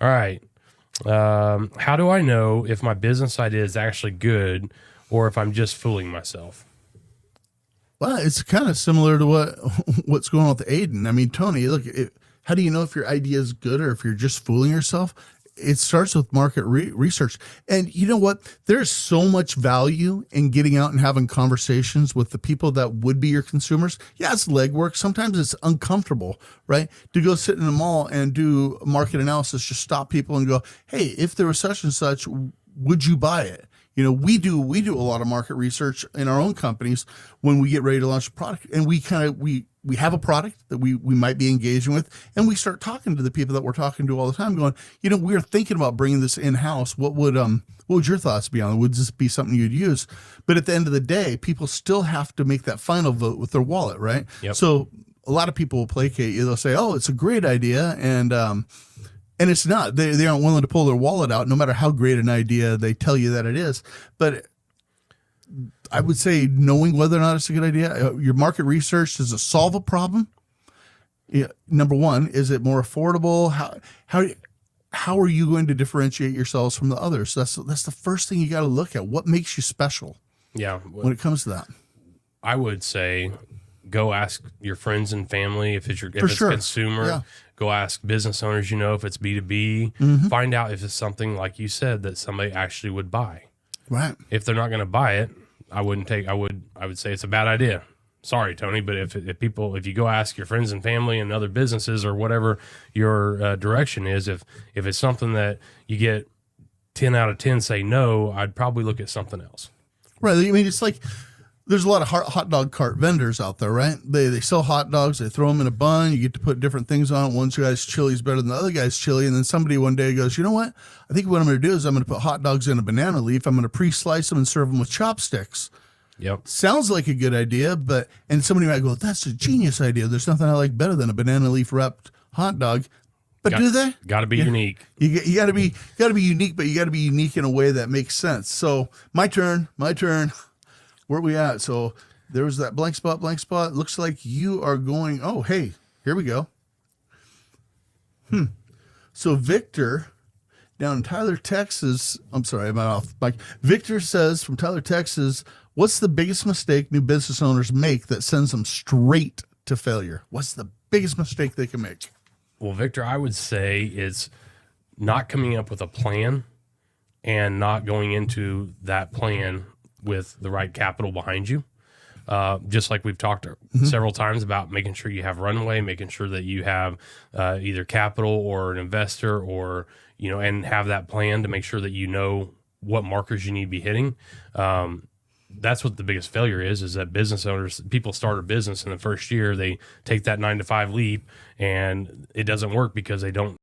All right. How do I know if my business idea is actually good or if I'm just fooling myself? Well, it's kind of similar to what's going on with Aiden. I mean, Tony, look, how do you know if your idea is good or if you're just fooling yourself? It starts with market research. And you know what? There's so much value in getting out and having conversations with the people that would be your consumers. Yeah, it's legwork. Sometimes it's uncomfortable, right? To go sit in a mall and do market analysis, just stop people and go, hey, if there was such and such, would you buy it? You know, we do a lot of market research in our own companies when we get ready to launch a product, and we have a product that we might be engaging with, and we start talking to the people that we're talking to all the time, going, you know, we're thinking about bringing this in house. What would your thoughts be on it? Would this be something you'd use? But at the end of the day, people still have to make that final vote with their wallet, right? Yep. So a lot of people will placate you. They'll say, oh, it's a great idea, and it's not. They aren't willing to pull their wallet out, no matter how great an idea they tell you that it is. But I would say knowing whether or not it's a good idea, your market research, does it solve a problem? Yeah. Number one, is it more affordable? How are you going to differentiate yourselves from the others? That's the first thing you got to look at. What makes you special? Yeah. When it comes to that, I would say go ask your friends and family if it's consumer. Yeah. Go ask business owners, if it's B2B. Find out if it's something, like you said, that somebody actually would buy. Right. If they're not going to buy it, I would say it's a bad idea. Sorry, Tony, but if you go ask your friends and family and other businesses or whatever your direction is, if it's something that you get 10 out of 10 say no, I'd probably look at something else. Right. I mean, it's like, there's a lot of hot dog cart vendors out there, right? They sell hot dogs. They throw them in a bun. You get to put different things on it. One guy's chili is better than the other guy's chili. And then somebody one day goes, you know what? I think what I'm going to do is I'm going to put hot dogs in a banana leaf. I'm going to pre-slice them and serve them with chopsticks. Yep. Sounds like a good idea, and somebody might go, that's a genius idea. There's nothing I like better than a banana leaf wrapped hot dog. But do they? Got to be unique. You got to be unique, but you got to be unique in a way that makes sense. So my turn. Where are we at? So there was that blank spot. Looks like you are going, oh, hey, here we go. So Victor down in Tyler, Texas, I'm sorry, I'm off mic. Victor says from Tyler, Texas, what's the biggest mistake new business owners make that sends them straight to failure? What's the biggest mistake they can make? Well, Victor, I would say it's not coming up with a plan and not going into that plan with the right capital behind you. Just like we've talked several times about making sure you have runway, making sure that you have either capital or an investor or, and have that plan to make sure that you know what markers you need to be hitting. That's what the biggest failure is that business owners, people start a business in the first year, they take that 9 to 5 leap and it doesn't work because they don't